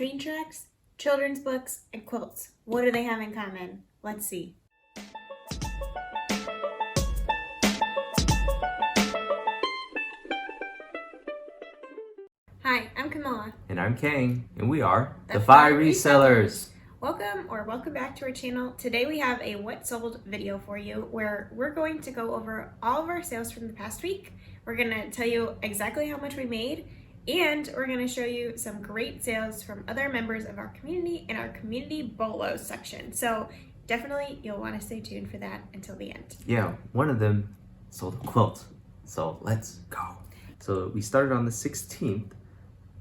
train tracks, children's books, and quilts. What do they have in common? Let's see. Hi, I'm Camilla. And I'm Kang, and we are The Five Five Resellers. Welcome back to our channel. Today we have a what sold video for you where we're going to go over all of our sales from the past week. We're going to tell you exactly how much we made, and we're going to show you some great sales from other members of our community in our Community BOLO section. So definitely you'll want to stay tuned for that until the end. Yeah, one of them sold a quilt. So let's go. So we started on the 16th.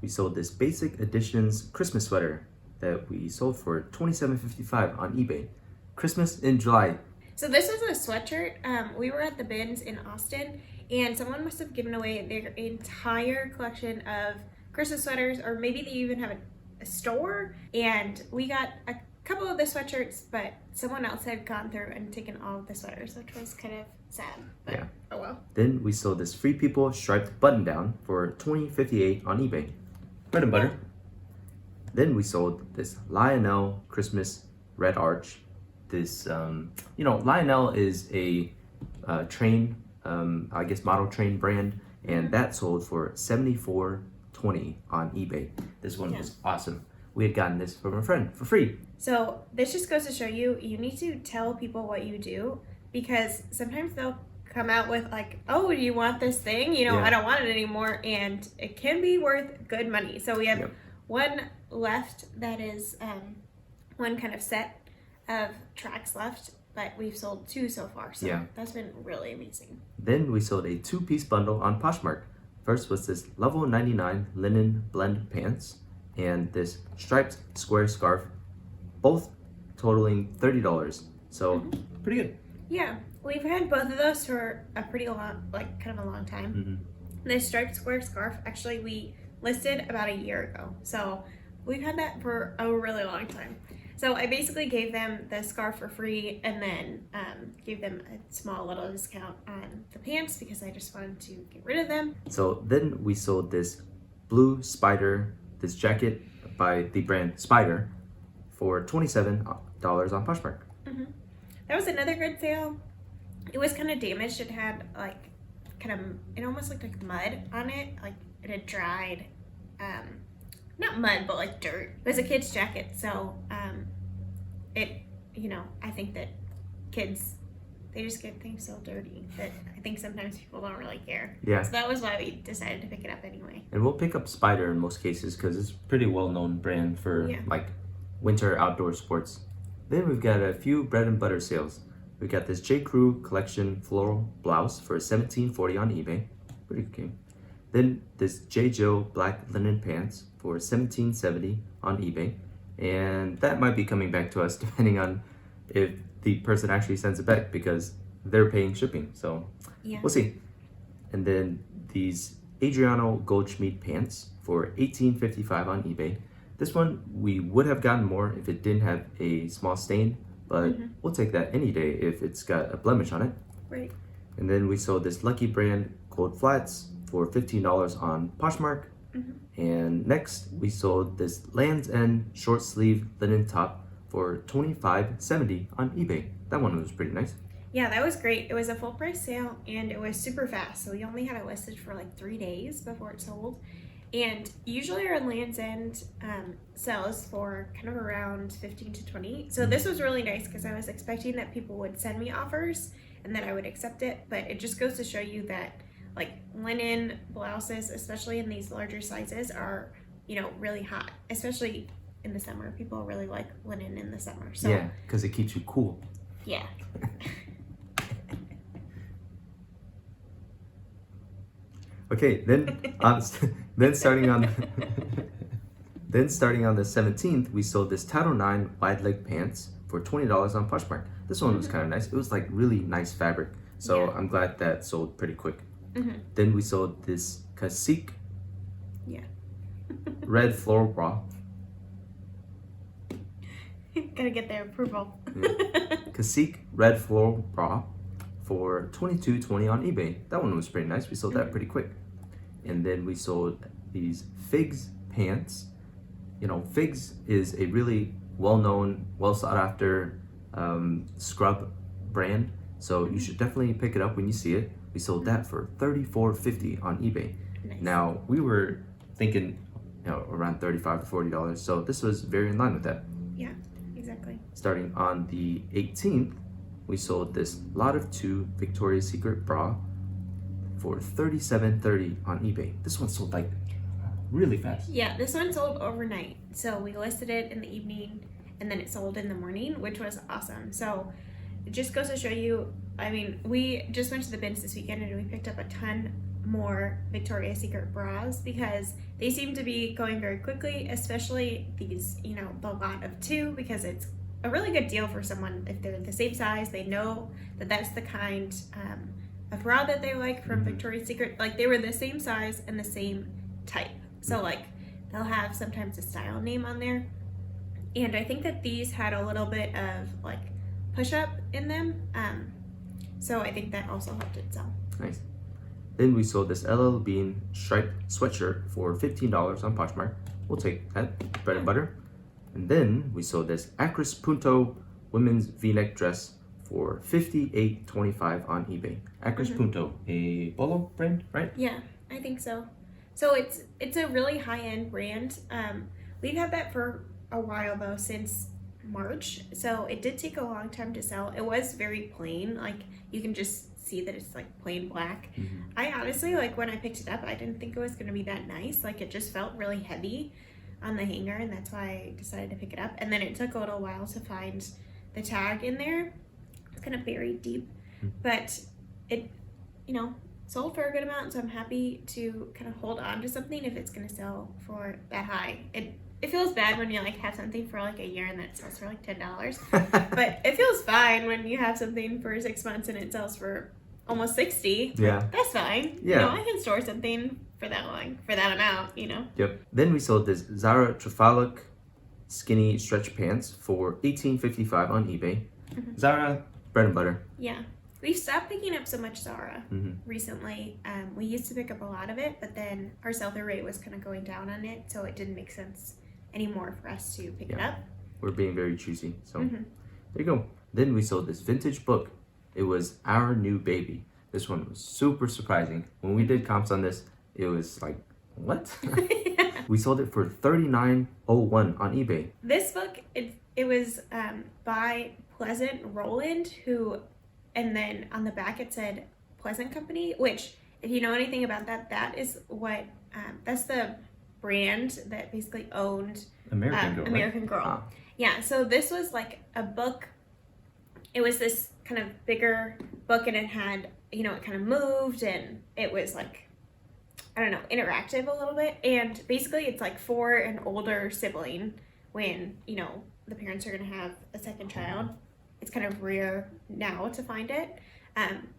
We sold this Basic Editions Christmas sweater that we sold for $27.55 on eBay. Christmas in July. So this was a sweatshirt. We were at the bins in Austin, and someone must have given away their entire collection of Christmas sweaters, or maybe they even have a store. And we got a couple of the sweatshirts, but someone else had gone through and taken all of the sweaters, which was kind of sad. But Yeah. Oh well. Then we sold this Free People striped button down for $20.58 on eBay. Bread and butter. Then we sold this Lionel Christmas red arch. This, Lionel is a train, I guess model train brand, and that sold for $74.20 on eBay. This one was awesome. We had gotten this from a friend for free. So this just goes to show you, you need to tell people what you do, because sometimes they'll come out with like, oh, do you want this thing? I don't want it anymore, and it can be worth good money. So we have one left that is one kind of set of tracks left, but we've sold two so far, so that's been really amazing. Then we sold a two-piece bundle on Poshmark. First was this level 99 linen blend pants and this striped square scarf, both totaling $30. So pretty good. Yeah, we've had both of those for a pretty long, kind of a long time. This striped square scarf, actually we listed about a year ago. So we've had that for a really long time. So I basically gave them the scarf for free, and then gave them a small little discount on the pants because I just wanted to get rid of them. So then we sold this blue spider, this jacket by the brand Spider for $27 on Poshmark. That was another good sale. It was kind of damaged. It had it almost looked like mud on it. Like it had dried, not mud, but like dirt. It was a kid's jacket. So I think that kids, they just get things so dirty that I think sometimes people don't really care. Yeah. So that was why we decided to pick it up anyway. And we'll pick up Spider in most cases because it's a pretty well-known brand for like winter outdoor sports. Then we've got a few bread and butter sales. We got this J. Crew collection floral blouse for $17.40 on eBay. Pretty okay. Then this J. Joe black linen pants for $17.70 on eBay. And that might be coming back to us depending on if the person actually sends it back because they're paying shipping. So we'll see. And then these Adriano Goldschmied pants for $18.55 on eBay. This one we would have gotten more if it didn't have a small stain, but we'll take that any day if it's got a blemish on it. Right. And then we sold this Lucky Brand gold flats for $15 on Poshmark. And next we sold this Land's End short sleeve linen top for $25.70 on eBay. That one was pretty nice. Yeah, that was great. It was a full price sale and it was super fast. So we only had it listed for like 3 days before it sold. And usually our Land's End sells for kind of around 15 to 20. So this was really nice because I was expecting that people would send me offers and that I would accept it. But it just goes to show you that like linen blouses, especially in these larger sizes, are, really hot, especially in the summer. People really like linen in the summer. So yeah, because it keeps you cool. Yeah. Okay, then starting on the 17th, we sold this Title IX wide leg pants for $20 on Poshmark. This one was kind of nice. It was like really nice fabric, so I'm glad that sold pretty quick. Then we sold this Cacique red floral bra. Gotta get their approval. Cacique red floral bra for $22.20 on eBay. That one was pretty nice. We sold that pretty quick. And then we sold these Figs pants you know, Figs is a really well-known, well sought after scrub brand, so you should definitely pick it up when you see it. We sold that for $34.50 on eBay. Nice. Now we were thinking, you know, around $35 to $40, so this was very in line with that. Yeah, exactly. Starting on the 18th, we sold this lot of 2 Victoria's Secret bra for $37.30 on eBay. This one sold like really fast. Yeah, this one sold overnight. So we listed it in the evening and then it sold in the morning, which was awesome. So it just goes to show you, I mean, we just went to the bins this weekend and we picked up a ton more Victoria's Secret bras because they seem to be going very quickly, especially these, you know, the lot of 2, because it's a really good deal for someone if they're the same size. They know that that's the kind of bra that they like from Victoria's Secret. Like they were the same size and the same type. So like they'll have sometimes a style name on there. And I think that these had a little bit of like push up in them. So I think that also helped it sell. Nice. Then we sold this LL Bean striped sweatshirt for $15 on Poshmark. We'll take that, bread and butter. And then we sold this Acris Punto women's V-neck dress for $58.25 on eBay. Acris Punto, a Bolo brand, right? Yeah, I think so. So it's a really high-end brand. We've had that for a while though, since March. So it did take a long time to sell. It was very plain. Like you can just see that it's like plain black. I honestly, like when I picked it up, I didn't think it was going to be that nice. Like it just felt really heavy on the hanger, and that's why I decided to pick it up. And then it took a little while to find the tag in there. It's kind of buried deep, but it, you know, sold for a good amount. So I'm happy to kind of hold on to something if it's going to sell for that high. It feels bad when you like have something for like a year and then it sells for like $10, but it feels fine when you have something for 6 months and it sells for almost $60. Yeah, that's fine. Yeah, you know, I can store something for that long, for that amount, you know. Yep. Then we sold this Zara Trafalgar skinny stretch pants for $18.55 on eBay. Zara, bread and butter. Yeah, we've stopped picking up so much Zara recently. We used to pick up a lot of it, but then our sell-through rate was kind of going down on it, so it didn't make sense anymore for us to pick it up. We're being very choosy, so there you go. Then we sold this vintage book. It was Our New Baby. This one was super surprising. When we did comps on this, it was like, what? We sold it for $39.01 on eBay. This book, it was by Pleasant Rowland, who, and then on the back it said Pleasant Company, which if you know anything about that, that is what, that's the brand that basically owned American Girl. Ah. Yeah, so this was like a book. It was this kind of bigger book, and it had, you know, it kind of moved, and it was like, I don't know, interactive a little bit. And basically it's like for an older sibling when, you know, the parents are going to have a second child. It's kind of rare now to find it.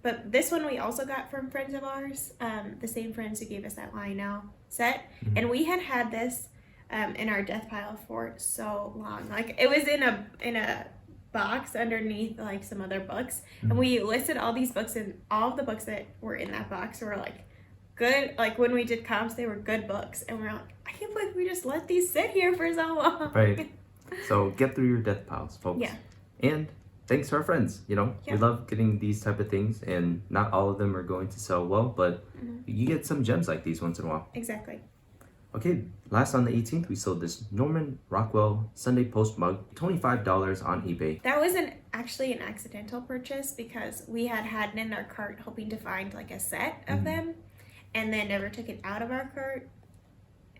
But this one we also got from friends of ours, the same friends who gave us that Lie Now set. And we had this in our death pile for so long. Like it was in a box underneath like some other books. And we listed all these books, and all of the books that were in that box were like good. Like when we did comps, they were good books. And we're like, I can't believe we just let these sit here for so long. Right. So get through your death piles, folks. Yeah. And thanks to our friends, you know, we love getting these type of things, and not all of them are going to sell well, but you get some gems like these once in a while. Exactly. Okay, last on the 18th, we sold this Norman Rockwell Sunday Post mug, $25 on eBay. That was actually an accidental purchase because we had it in our cart hoping to find like a set of them, and then never took it out of our cart.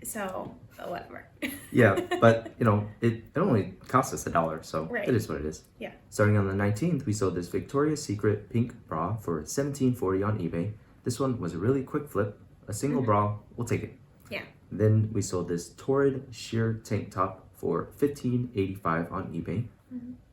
So, whatever. Yeah, but you know, it only cost us $1, so it is what it is. Yeah. Starting on the 19th, we sold this Victoria's Secret pink bra for $17.40 on eBay. This one was a really quick flip. A single bra, we'll take it. Yeah. Then we sold this Torrid sheer tank top for $15.85 on eBay.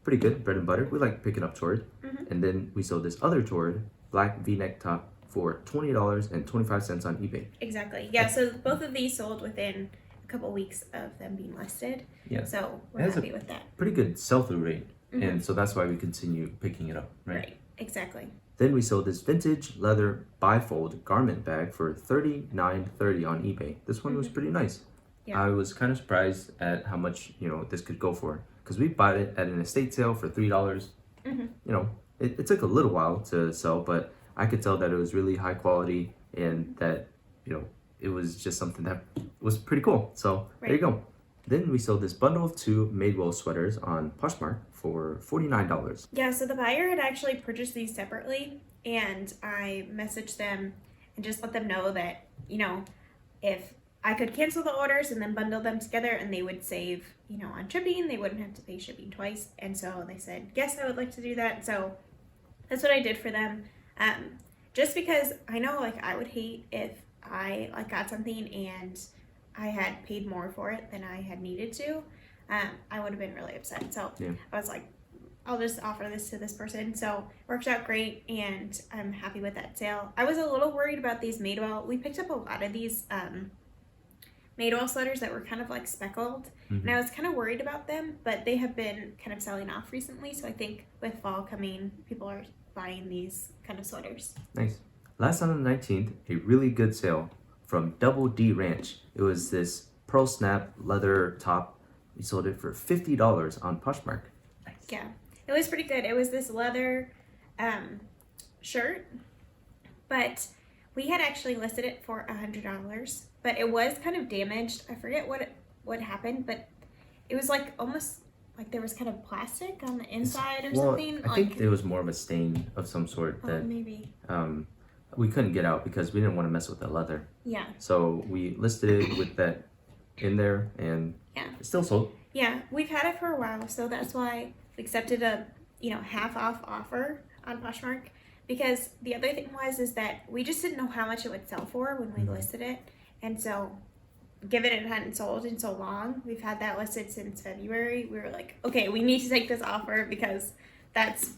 Pretty good, bread and butter. We like picking up Torrid. And then we sold this other Torrid black V-neck top for $20.25 on eBay. Exactly. Yeah, so both of these sold within a couple weeks of them being listed. Yeah. So we're happy with that. Pretty good sell-through rate. And so that's why we continue picking it up, right? Right, exactly. Then we sold this vintage leather bifold garment bag for $39.30 on eBay. This one was pretty nice. Yeah. I was kind of surprised at how much, this could go for. Because we bought it at an estate sale for $3. Mm-hmm. It took a little while to sell, but I could tell that it was really high quality and that, it was just something that was pretty cool. So there you go. Then we sold this bundle of 2 Madewell sweaters on Poshmark for $49. Yeah, so the buyer had actually purchased these separately, and I messaged them and just let them know that, if I could cancel the orders and then bundle them together and they would save, on shipping, they wouldn't have to pay shipping twice. And so they said, yes, I would like to do that. So that's what I did for them. Just because I know, I would hate if I, got something and I had paid more for it than I had needed to. I would have been really upset. So yeah. I was like, I'll just offer this to this person. So it worked out great, and I'm happy with that sale. I was a little worried about these Madewell. We picked up a lot of these Madewell sweaters that were kind of speckled, and I was kind of worried about them, but they have been kind of selling off recently. So I think with fall coming, people are buying these kind of sweaters. Nice. Last on the 19th, a really good sale from Double D Ranch. It was this pearl snap leather top. We sold it for $50 on Poshmark. Nice. Yeah, it was pretty good. It was this leather shirt, but we had actually listed it for $100, but it was kind of damaged. I forget what happened, but it was almost there was kind of plastic on the inside or something. I think it was more of a stain of some sort that maybe we couldn't get out because we didn't want to mess with the leather. Yeah. So we listed it with that in there, and it still sold. Yeah, we've had it for a while, so that's why we accepted a half off offer on Poshmark. Because the other thing is that we just didn't know how much it would sell for when we listed it, and so given it hadn't sold in so long, we've had that listed since February. We were like, okay, we need to take this offer because that's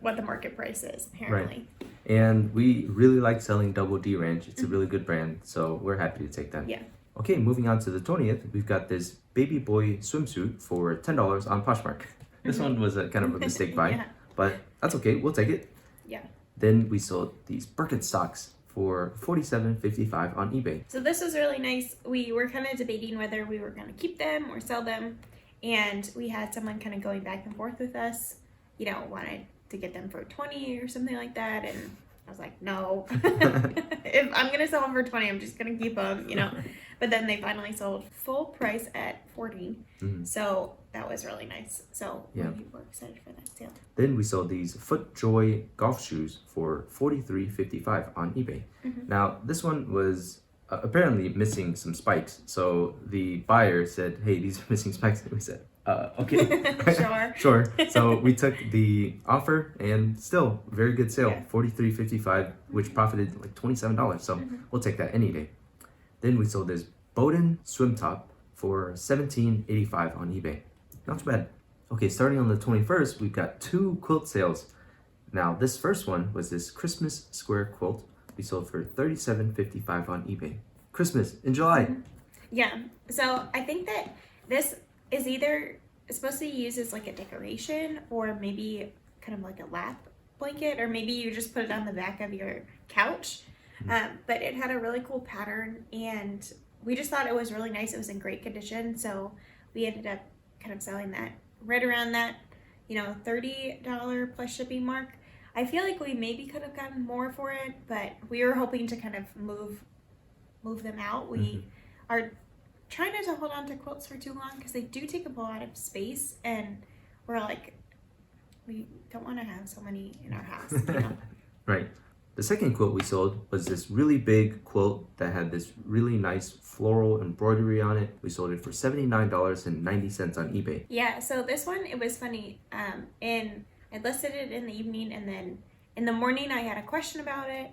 what the market price is apparently. Right. And we really like selling Double D Ranch. It's a really good brand, so we're happy to take that. Yeah. Okay, moving on to the 20th, we've got this baby boy swimsuit for $10 on Poshmark. This one was a kind of a mistake buy, but that's okay. We'll take it. Yeah. Then we sold these Birkenstocks for $47.55 on eBay. So this was really nice. We were kind of debating whether we were going to keep them or sell them, and we had someone kind of going back and forth with us, wanted to get them for 20 or something like that, and I was like, no. If I'm going to sell them for 20, I'm just going to keep them, But then they finally sold full price at 40. So that was really nice. So we were excited for that sale. Then we sold these FootJoy golf shoes for $43.55 on eBay. Now, this one was apparently missing some spikes. So the buyer said, hey, these are missing spikes. And we said, okay. Sure. So we took the offer, and still very good sale. $43.55, which profited $27. So we'll take that any day. Then we sold this Bowden swim top for $17.85 on eBay. Not too bad. Okay, starting on the 21st, we've got 2 quilt sales. Now, this first one was this Christmas square quilt. We sold for $37.55 on eBay. Christmas in July. Yeah. So I think that this is either supposed to be used as a decoration, or maybe kind of a lap blanket, or maybe you just put it on the back of your couch. But it had a really cool pattern, and we just thought it was really nice. It was in great condition, so we ended up kind of selling that right around that $30 plus shipping mark. I feel like we maybe could have gotten more for it, but we were hoping to kind of move them out. We are trying not to hold on to quilts for too long because they do take up a lot of space, and we're we don't want to have so many in our house. Right. The second quilt we sold was this really big quilt that had this really nice floral embroidery on it. We sold it for $79.90 on eBay. Yeah, so this one, it was funny. And I listed it in the evening, and then in the morning I had a question about it,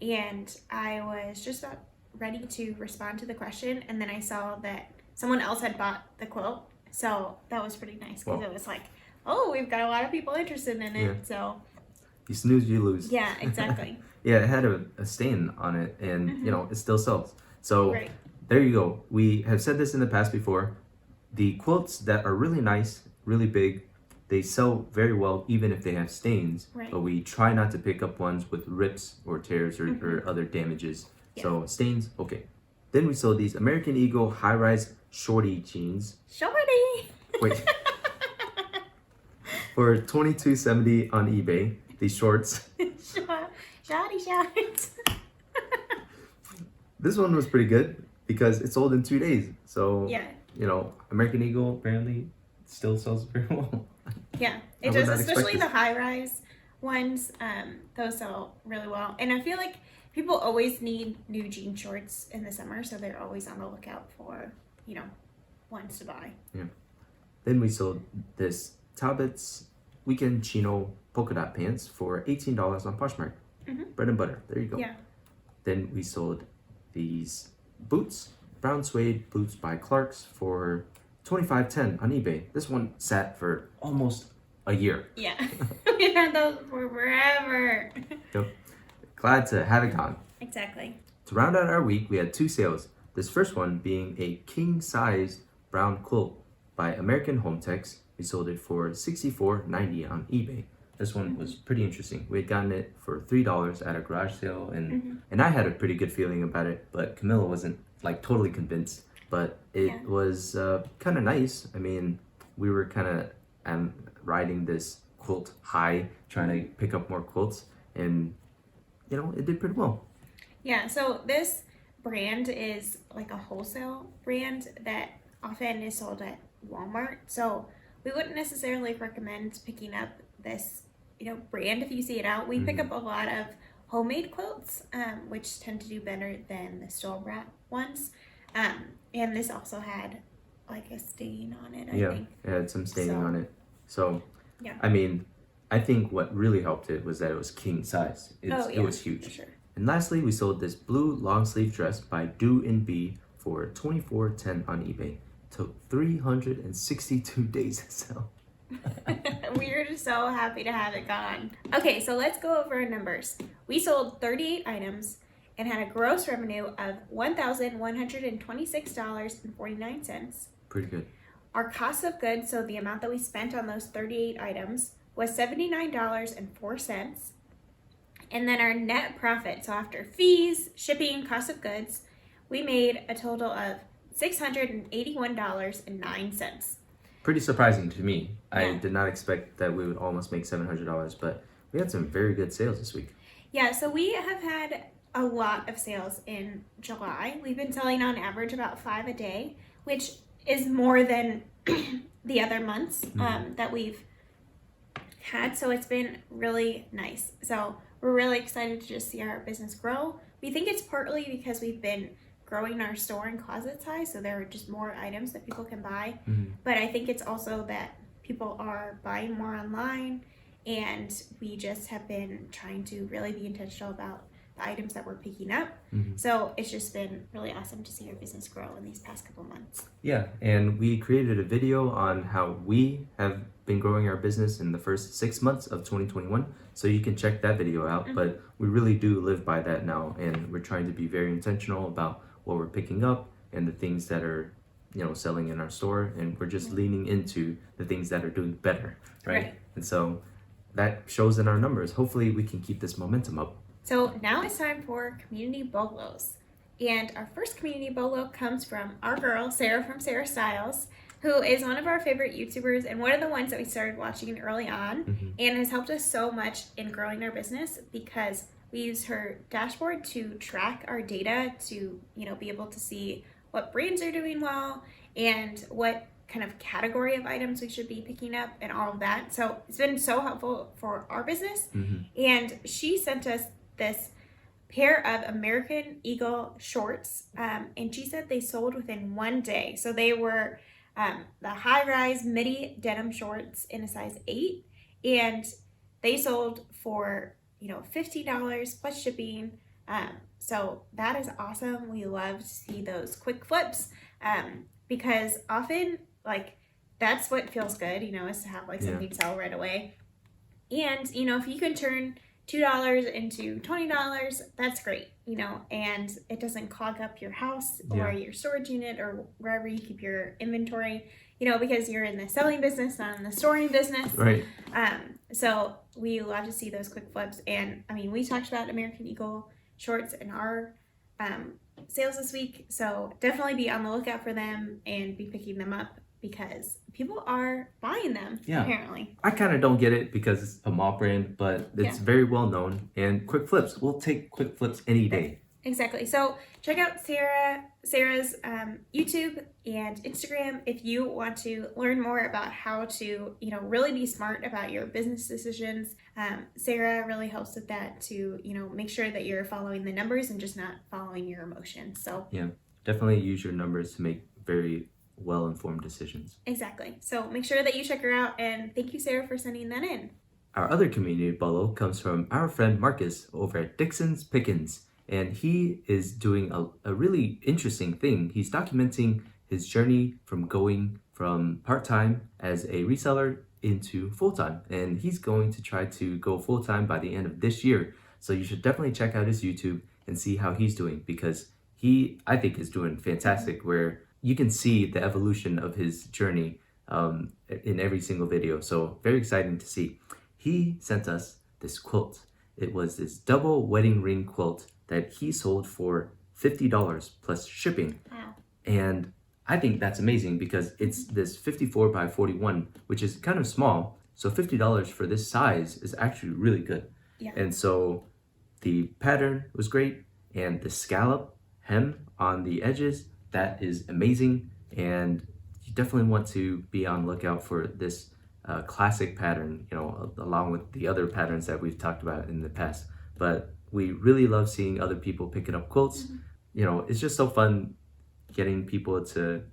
and I was just about ready to respond to the question, and then I saw that someone else had bought the quilt. So that was pretty nice because it was oh, we've got a lot of people interested in it. Yeah. So you snooze, you lose. Yeah, exactly. Yeah, it had a stain on it, and it still sells. So there you go. We have said this in the past before. The quilts that are really nice, really big, they sell very well even if they have stains. But we try not to pick up ones with rips or tears or other damages. So stains, okay. Then we sold these American Eagle high-rise shorty jeans. Shorty! Wait. For $22.70 on eBay. These shorts. Shorty shorts. This one was pretty good because it sold in 2 days. So, yeah. You know, American Eagle apparently still sells very well. Yeah, it does, especially the high-rise ones. Those sell really well. And I feel like people always need new jean shorts in the summer, so they're always on the lookout for, you know, ones to buy. Yeah. Then we sold this Talbot's Weekend Chino polka dot pants for $18 on Poshmark. Bread and butter. There you go. Yeah. Then we sold these boots, brown suede boots by Clark's for $25.10 on eBay. This one sat for almost a year. Yeah. We had those for forever. Yep. Glad to have it gone. Exactly. To round out our week, we had 2 sales. This first one being a king-size brown quilt by American Home Tex. We sold it for $64.90 on eBay. This one was pretty interesting. We had gotten it for $3 at a garage sale, and I had a pretty good feeling about it, but Camilla wasn't like totally convinced. But it was kind of nice. I mean, we were kind of riding this quilt high, trying to pick up more quilts, and you know, it did pretty well. Yeah, so this brand is like a wholesale brand that often is sold at Walmart. So we wouldn't necessarily recommend picking up this, you know, brand if you see it out. We pick up a lot of homemade quilts, which tend to do better than the store-bought ones. And this also had like a stain on it, I think. It had some staining on it. So, yeah. I mean, I think what really helped it was that it was king size. It was huge. For sure. And lastly, we sold this blue long sleeve dress by Do and Be for $24.10 on eBay. Took 362 days to sell. We're just so happy to have it gone. Okay, so let's go over our numbers. We sold 38 items and had a gross revenue of $1,126.49. Pretty good. Our cost of goods, so the amount that we spent on those 38 items, was $79.04. And then our net profit, so after fees, shipping, cost of goods, we made a total of $681.09. Pretty surprising to me. Yeah. I did not expect that we would almost make $700, but we had some very good sales this week. Yeah, so we have had a lot of sales in July. We've been selling on average about 5 a day, which is more than the other months that we've had. So it's been really nice. So we're really excited to just see our business grow. We think it's partly because we've been growing our store and closet size, so there are just more items that people can buy. But I think it's also that people are buying more online, and we just have been trying to really be intentional about the items that we're picking up. So it's just been really awesome to see our business grow in these past couple months. Yeah, and we created a video on how we have been growing our business in the first 6 months of 2021, so you can check that video out. But we really do live by that now, and we're trying to be very intentional about what we're picking up and the things that are, you know, selling in our store, and we're just leaning into the things that are doing better, right? And so that shows in our numbers. Hopefully we can keep this momentum up. So now it's time for Community BOLOs. And our first Community BOLO comes from our girl, Sarah from Sarah Styles, who is one of our favorite YouTubers and one of the ones that we started watching early on and has helped us so much in growing our business because we use her dashboard to track our data to, you know, be able to see what brands are doing well and what kind of category of items we should be picking up and all of that. So it's been so helpful for our business. And she sent us this pair of American Eagle shorts, and she said they sold within 1 day. So they were the high-rise midi denim shorts in a size 8, and they sold for, you know, $50 plus shipping. So that is awesome. We love to see those quick flips because often, like, that's what feels good, you know, is to have like something sell right away. And, you know, if you can turn $2 into $20, that's great, you know, and it doesn't clog up your house or your storage unit or wherever you keep your inventory, you know, because you're in the selling business, not in the storing business. Right. So we love to see those quick flips. And I mean, we talked about American Eagle shorts in our sales this week, so definitely be on the lookout for them and be picking them up because people are buying them, apparently. I kind of don't get it because it's a mall brand, but it's very well known. And quick flips, we'll take quick flips any day. Exactly. So check out Sarah's YouTube and Instagram if you want to learn more about how to, really be smart about your business decisions. Sarah really helps with that to, make sure that you're following the numbers and just not following your emotions. So yeah, definitely use your numbers to make very well-informed decisions. Exactly. So make sure that you check her out, and thank you, Sarah, for sending that in. Our other community bolo comes from our friend Marcus over at Dixon's Pickens. And he is doing a really interesting thing. He's documenting his journey from going from part-time as a reseller into full-time. And he's going to try to go full-time by the end of this year. So you should definitely check out his YouTube and see how he's doing, because he, I think, is doing fantastic, where you can see the evolution of his journey in every single video. So very exciting to see. He sent us this quilt. It was this double wedding ring quilt that he sold for $50 plus shipping. Wow. And I think that's amazing because it's this 54 by 41, which is kind of small. So $50 for this size is actually really good. Yeah. And so the pattern was great, and the scallop hem on the edges, that is amazing. And you definitely want to be on the lookout for this classic pattern, along with the other patterns that we've talked about in the past. But we really love seeing other people picking up quilts. It's just so fun getting people to,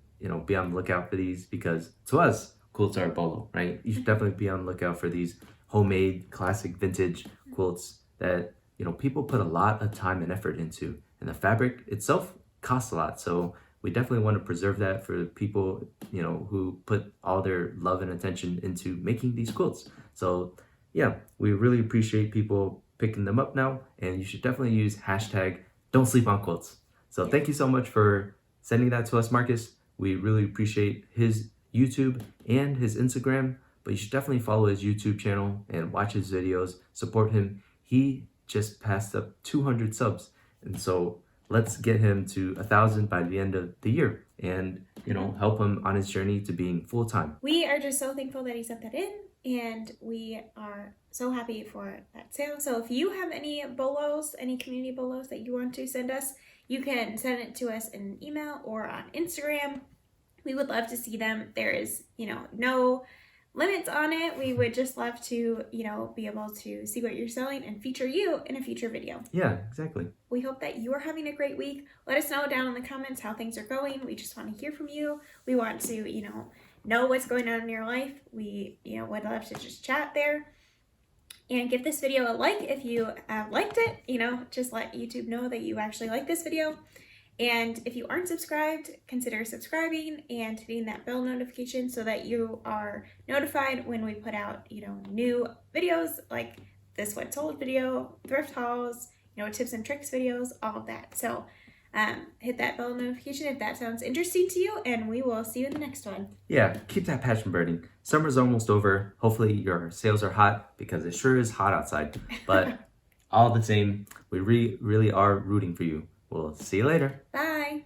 be on the lookout for these, because to us, quilts are a bolo, right? You should definitely be on the lookout for these homemade, classic, vintage quilts that, people put a lot of time and effort into. And the fabric itself costs a lot. So we definitely want to preserve that for people, who put all their love and attention into making these quilts. So yeah, we really appreciate people picking them up now, and you should definitely use hashtag don't sleep on quilts. So thank you so much for sending that to us, Marcus. We really appreciate his YouTube and his Instagram, but you should definitely follow his YouTube channel and watch his videos, support him. He just passed up 200 subs, and so let's get him to 1,000 by the end of the year, and help him on his journey to being full-time. We are just so thankful that he sent that in, and we are so happy for that sale. So if you have any bolos, any community bolos that you want to send us, you can send it to us in an email or on Instagram. We would love to see them. There is, no limits on it. We would just love to, be able to see what you're selling and feature you in a future video. Yeah, exactly. We hope that you are having a great week. Let us know down in the comments how things are going. We just want to hear from you. We want to, know what's going on in your life. We, would love to just chat there. And give this video a like if you liked it. Just let YouTube know that you actually like this video. And if you aren't subscribed, consider subscribing and hitting that bell notification so that you are notified when we put out, new videos like this What Sold video, thrift hauls, tips and tricks videos, all of that. So hit that bell notification if that sounds interesting to you, and we will see you in the next one. Yeah, keep that passion burning. Summer's almost over. Hopefully your sales are hot, because it sure is hot outside. But all the same, we really are rooting for you. We'll see you later. Bye.